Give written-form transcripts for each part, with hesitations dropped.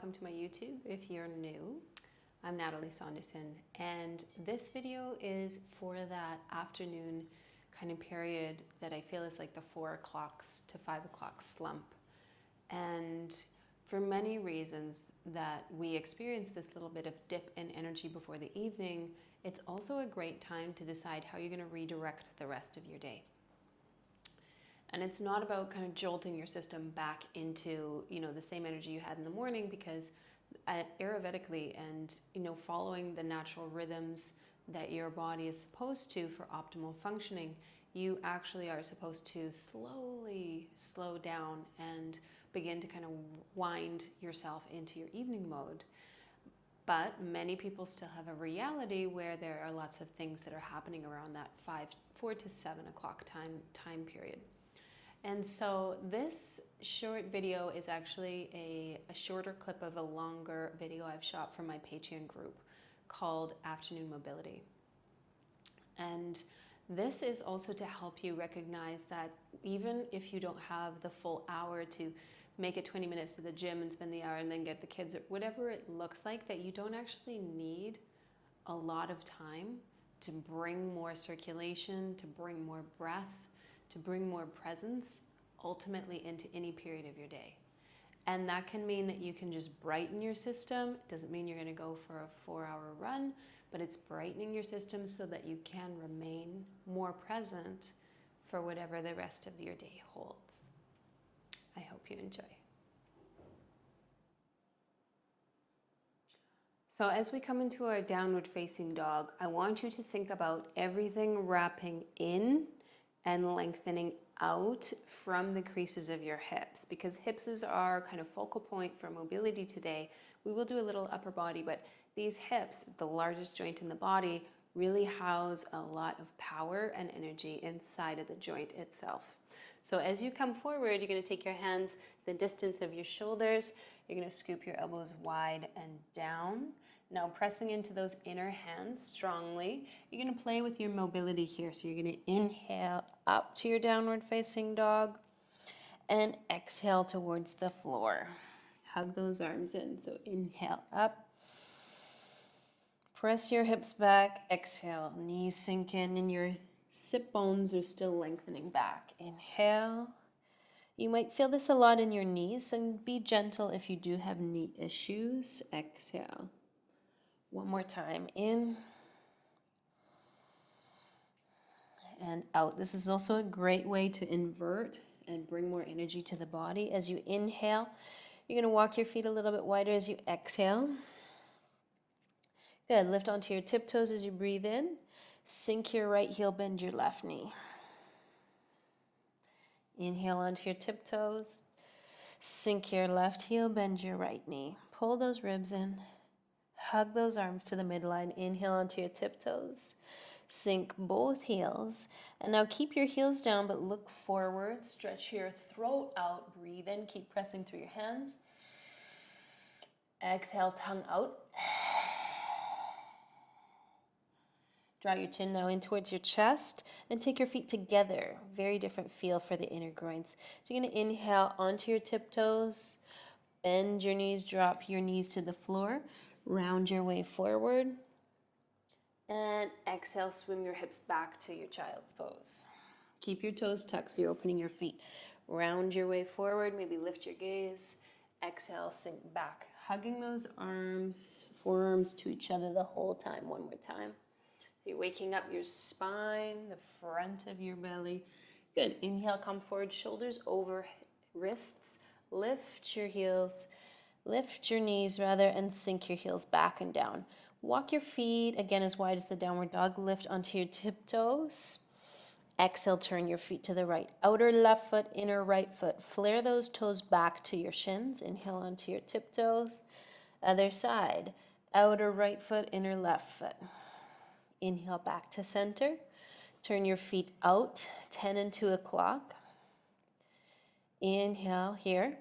welcome to my YouTube if you're new. I'm Natalie Saunderson, and this video is for that afternoon kind of period that I feel is like the 4 o'clock to 5 o'clock slump. And for many reasons that we experience this little bit of dip in energy before the evening, it's also a great time to decide how you're going to redirect the rest of your day. And it's not about kind of jolting your system back into, the same energy you had in the morning, because Ayurvedically and, following the natural rhythms that your body is supposed to for optimal functioning, you actually are supposed to slowly slow down and begin to kind of wind yourself into your evening mode. But many people still have a reality where there are lots of things that are happening around that 4 to 7 o'clock time period. And so this short video is actually a shorter clip of a longer video I've shot for my Patreon group called Afternoon Mobility. And this is also to help you recognize that even if you don't have the full hour to make it 20 minutes to the gym and spend the hour and then get the kids, or whatever it looks like, that you don't actually need a lot of time to bring more circulation, to bring more breath, to bring more presence ultimately into any period of your day. And that can mean that you can just brighten your system. It doesn't mean you're going to go for a 4-hour run, but it's brightening your system so that you can remain more present for whatever the rest of your day holds. I hope you enjoy. So as we come into our downward facing dog, I want you to think about everything wrapping in and lengthening out from the creases of your hips, because hips is our kind of focal point for mobility today. We will do a little upper body, but these hips, the largest joint in the body, really house a lot of power and energy inside of the joint itself. So as you come forward, you're going to take your hands the distance of your shoulders. You're going to scoop your elbows wide and down. Now pressing into those inner hands strongly, you're going to play with your mobility here. So you're going to inhale up to your downward facing dog and exhale towards the floor. Hug those arms in. So inhale up. Press your hips back. Exhale. Knees sink in and your sit bones are still lengthening back. Inhale. You might feel this a lot in your knees, so be gentle if you do have knee issues. Exhale. One more time, in and out. This is also a great way to invert and bring more energy to the body. As you inhale, you're going to walk your feet a little bit wider as you exhale. Good. Lift onto your tiptoes as you breathe in. Sink your right heel, bend your left knee. Inhale onto your tiptoes. Sink your left heel, bend your right knee. Pull those ribs in. Hug those arms to the midline. Inhale onto your tiptoes. Sink both heels. And now keep your heels down, but look forward. Stretch your throat out. Breathe in. Keep pressing through your hands. Exhale, tongue out. Draw your chin now in towards your chest and take your feet together. Very different feel for the inner groins. So you're going to inhale onto your tiptoes. Bend your knees. Drop your knees to the floor. Round your way forward, and exhale, swing your hips back to your child's pose. Keep your toes tucked so you're opening your feet. Round your way forward, maybe lift your gaze. Exhale, sink back, hugging those arms, forearms to each other the whole time. One more time. You're waking up your spine, the front of your belly. Good. Inhale, come forward, shoulders over wrists. Lift your heels. Lift your knees rather and sink your heels back and down. Walk your feet again as wide as the downward dog. Lift onto your tiptoes. Exhale, turn your feet to the right. Outer left foot, inner right foot. Flare those toes back to your shins. Inhale onto your tiptoes. Other side. Outer right foot, inner left foot. Inhale back to center. Turn your feet out, 10 and 2 o'clock. Inhale here.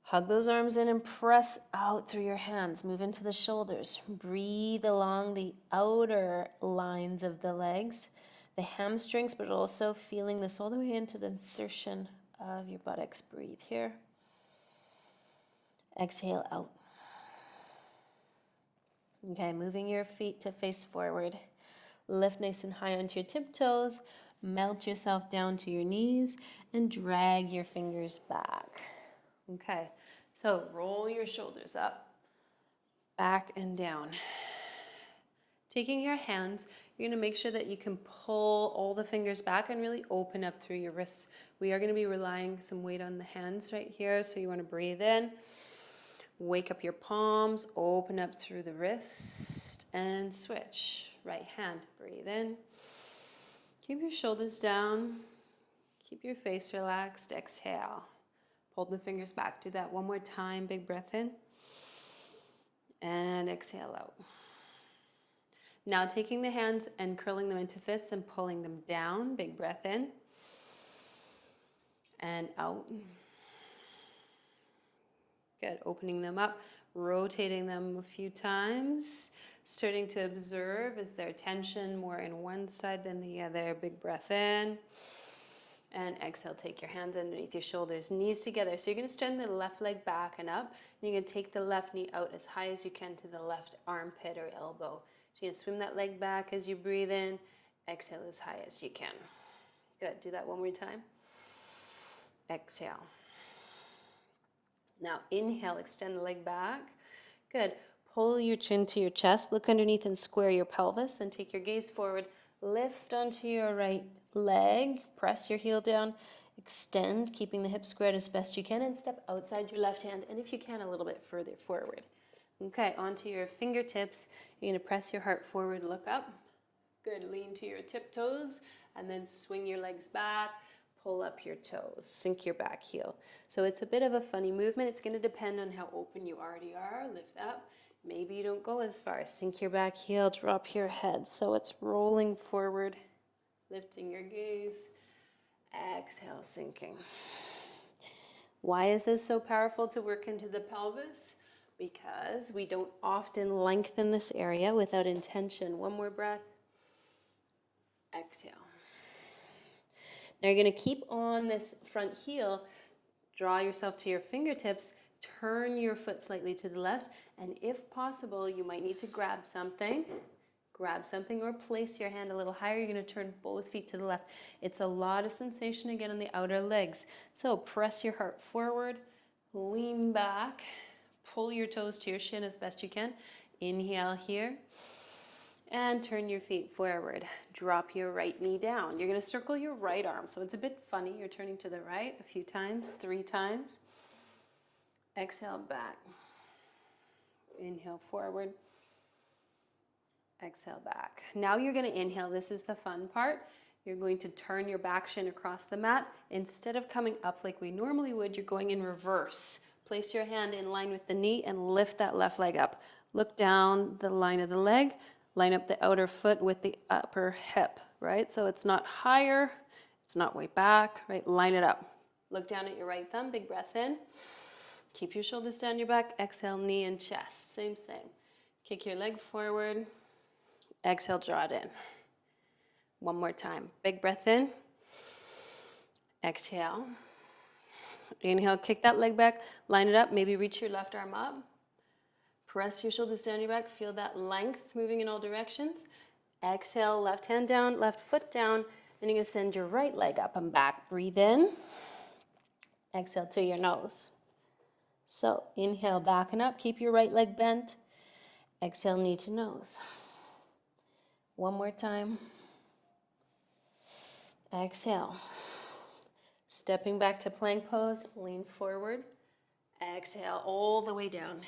Hug those arms in and press out through your hands. Move into the shoulders. Breathe along the outer lines of the legs, the hamstrings, but also feeling this all the way into the insertion of your buttocks. Breathe here. Exhale out. Okay, moving your feet to face forward. Lift nice and high onto your tiptoes. Melt yourself down to your knees and drag your fingers back. Okay, so roll your shoulders up, back and down. Taking your hands, you're going to make sure that you can pull all the fingers back and really open up through your wrists. We are going to be relying some weight on the hands right here, so you want to breathe in. Wake up your palms, open up through the wrist, and switch. Right hand, breathe in. Keep your shoulders down. Keep your face relaxed. Exhale. Pull the fingers back. Do that one more time. Big breath in. And exhale out. Now taking the hands and curling them into fists and pulling them down. Big breath in. And out. Good. Opening them up, rotating them a few times, starting to observe, is there tension more in one side than the other? Big breath in. And exhale, take your hands underneath your shoulders, knees together. So you're going to straighten the left leg back and up. And you're going to take the left knee out as high as you can to the left armpit or elbow. So you're going to swim that leg back as you breathe in. Exhale as high as you can. Good. Do that one more time. Exhale. Now inhale, extend the leg back. Good. Pull your chin to your chest. Look underneath and square your pelvis. And take your gaze forward. Lift onto your right leg. Press your heel down. Extend, keeping the hips squared as best you can. And step outside your left hand. And if you can, a little bit further forward. Okay, onto your fingertips. You're going to press your heart forward. Look up. Good. Lean to your tiptoes. And then swing your legs back. Pull up your toes, sink your back heel. So it's a bit of a funny movement. It's going to depend on how open you already are. Lift up. Maybe you don't go as far. Sink your back heel, drop your head. So it's rolling forward, lifting your gaze. Exhale, sinking. Why is this so powerful to work into the pelvis? Because we don't often lengthen this area without intention. One more breath. Exhale. Now you're going to keep on this front heel, draw yourself to your fingertips, turn your foot slightly to the left, and if possible, you might need to grab something or place your hand a little higher. You're going to turn both feet to the left. It's a lot of sensation again on the outer legs. So press your heart forward, lean back, pull your toes to your shin as best you can. Inhale here. And turn your feet forward. Drop your right knee down. You're going to circle your right arm. So it's a bit funny. You're turning to the right a few times, 3 times. Exhale back. Inhale forward. Exhale back. Now you're going to inhale. This is the fun part. You're going to turn your back shin across the mat. Instead of coming up like we normally would, you're going in reverse. Place your hand in line with the knee and lift that left leg up. Look down the line of the leg. Line up the outer foot with the upper hip, right? So it's not higher, it's not way back, right? Line it up. Look down at your right thumb, big breath in. Keep your shoulders down your back. Exhale, knee and chest. Same thing. Kick your leg forward. Exhale, draw it in. One more time. Big breath in. Exhale. Inhale, kick that leg back. Line it up. Maybe reach your left arm up. Press your shoulders down your back. Feel that length moving in all directions. Exhale, left hand down, left foot down. And you're going to send your right leg up and back. Breathe in. Exhale to your nose. So inhale, back and up. Keep your right leg bent. Exhale, knee to nose. One more time. Exhale. Stepping back to plank pose. Lean forward. Exhale all the way down.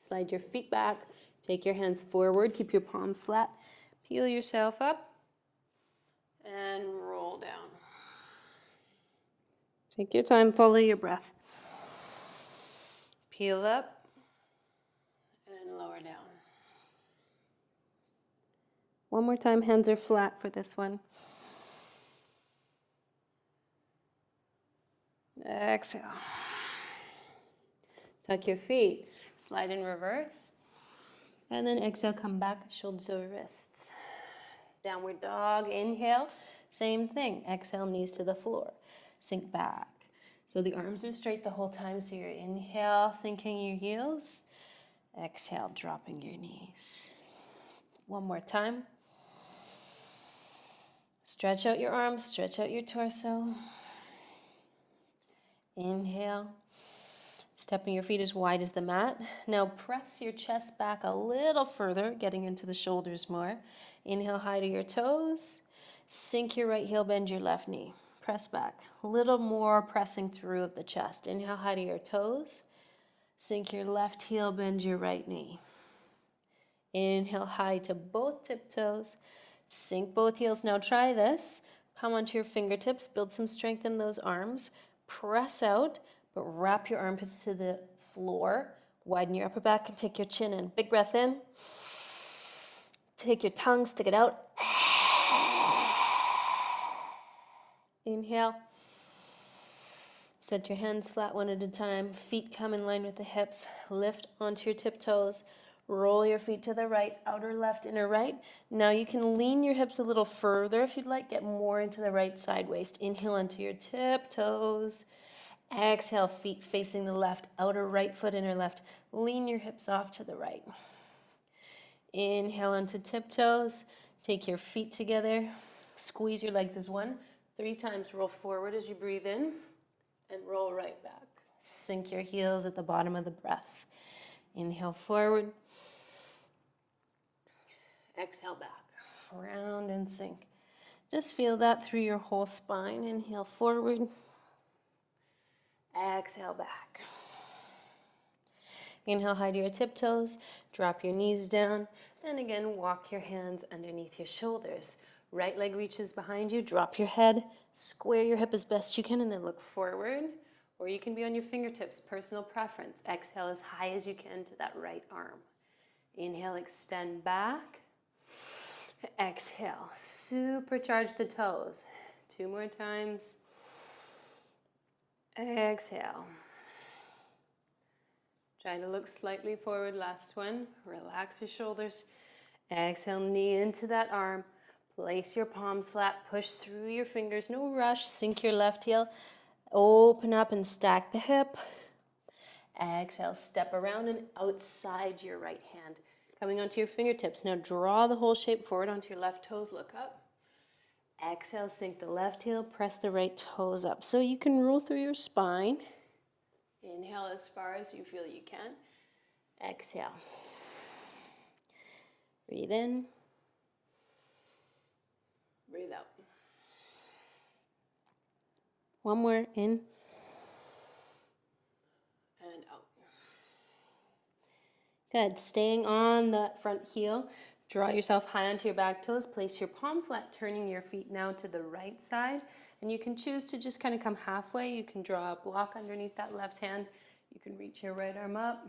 Slide your feet back, take your hands forward, keep your palms flat, peel yourself up, and roll down. Take your time, follow your breath. Peel up, and lower down. One more time, hands are flat for this one. Exhale. Tuck your feet. Slide in reverse. And then exhale, come back, shoulders over wrists. Downward dog, inhale. Same thing. Exhale, knees to the floor. Sink back. So the arms are straight the whole time. So you're inhale, sinking your heels. Exhale, dropping your knees. One more time. Stretch out your arms, stretch out your torso. Inhale. Stepping your feet as wide as the mat. Now press your chest back a little further, getting into the shoulders more. Inhale high to your toes. Sink your right heel, bend your left knee. Press back. A little more pressing through of the chest. Inhale high to your toes. Sink your left heel, bend your right knee. Inhale high to both tiptoes. Sink both heels. Now try this. Come onto your fingertips. Build some strength in those arms. Press out, but wrap your armpits to the floor. Widen your upper back and take your chin in. Big breath in. Take your tongue, stick it out. Inhale. Set your hands flat one at a time. Feet come in line with the hips. Lift onto your tiptoes. Roll your feet to the right, outer left, inner right. Now you can lean your hips a little further if you'd like. Get more into the right side waist. Inhale onto your tiptoes. Exhale, feet facing the left, outer right foot, inner left. Lean your hips off to the right. Inhale onto tiptoes. Take your feet together. Squeeze your legs as one. 3 times roll forward as you breathe in and roll right back. Sink your heels at the bottom of the breath. Inhale forward. Exhale back. Round and sink. Just feel that through your whole spine. Inhale forward. Exhale back. Inhale high to your tiptoes. Drop your knees down. And again, walk your hands underneath your shoulders. Right leg reaches behind you. Drop your head. Square your hip as best you can and then look forward. Or you can be on your fingertips, personal preference. Exhale as high as you can to that right arm. Inhale, extend back. Exhale, supercharge the toes. 2 more times. Exhale. Try to look slightly forward, last one. Relax your shoulders. Exhale, knee into that arm. Place your palms flat, push through your fingers, no rush. Sink your left heel. Open up and stack the hip. Exhale, step around and outside your right hand. Coming onto your fingertips. Now draw the whole shape forward onto your left toes. Look up. Exhale, sink the left heel. Press the right toes up. So you can roll through your spine. Inhale as far as you feel you can. Exhale. Breathe in. Breathe out. One more, in and out. Good. Staying on that front heel. Draw yourself high onto your back toes. Place your palm flat, turning your feet now to the right side. And you can choose to just kind of come halfway. You can draw a block underneath that left hand. You can reach your right arm up.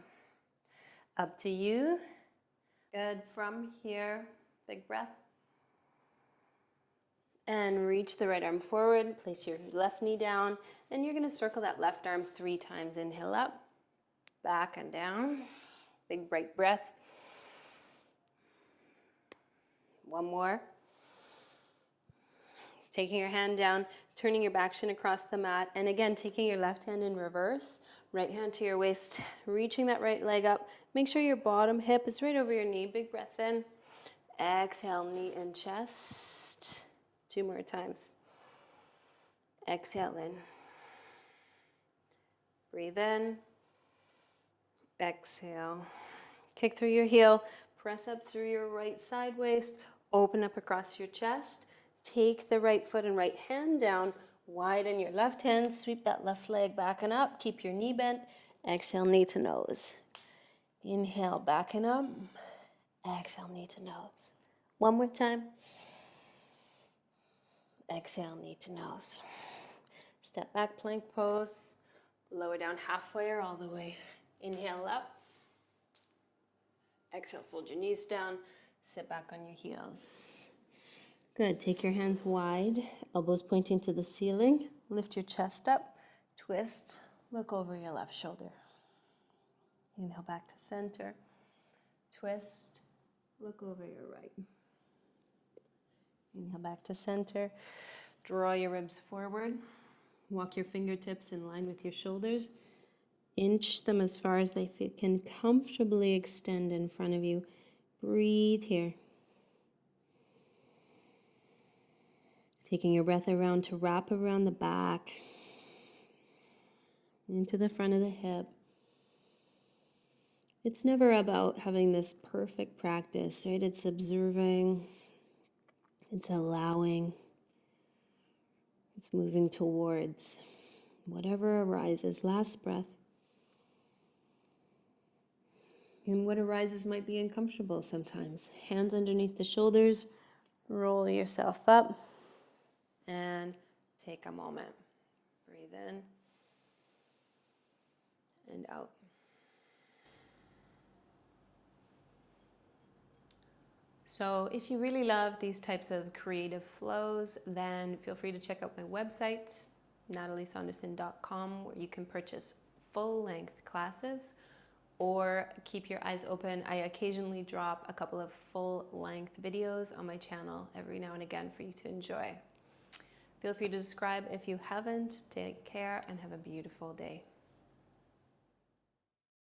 Up to you. Good. From here, big breath. And reach the right arm forward. Place your left knee down. And you're going to circle that left arm 3 times. Inhale up, back and down. Big bright breath. One more. Taking your hand down, turning your back shin across the mat. And again, taking your left hand in reverse. Right hand to your waist. Reaching that right leg up. Make sure your bottom hip is right over your knee. Big breath in. Exhale, knee and chest. 2 more times. Exhale in. Breathe in. Exhale. Kick through your heel. Press up through your right side waist. Open up across your chest. Take the right foot and right hand down. Widen your left hand. Sweep that left leg back and up. Keep your knee bent. Exhale, knee to nose. Inhale, back and up. Exhale, knee to nose. One more time. Exhale, knee to nose. Step back, plank pose. Lower down halfway or all the way. Inhale up. Exhale, fold your knees down. Sit back on your heels. Good. Take your hands wide, elbows pointing to the ceiling. Lift your chest up. Twist. Look over your left shoulder. Inhale back to center. Twist. Look over your right. Inhale back to center. Draw your ribs forward. Walk your fingertips in line with your shoulders. Inch them as far as they can comfortably extend in front of you. Breathe here. Taking your breath around to wrap around the back, into the front of the hip. It's never about having this perfect practice, right? It's observing, it's allowing, it's moving towards whatever arises. Last breath. And what arises might be uncomfortable sometimes. Hands underneath the shoulders, roll yourself up, and take a moment. Breathe in and out. So if you really love these types of creative flows, then feel free to check out my website, nataliesaunderson.com, where you can purchase full-length classes or keep your eyes open. I occasionally drop a couple of full-length videos on my channel every now and again for you to enjoy. Feel free to subscribe if you haven't. Take care and have a beautiful day.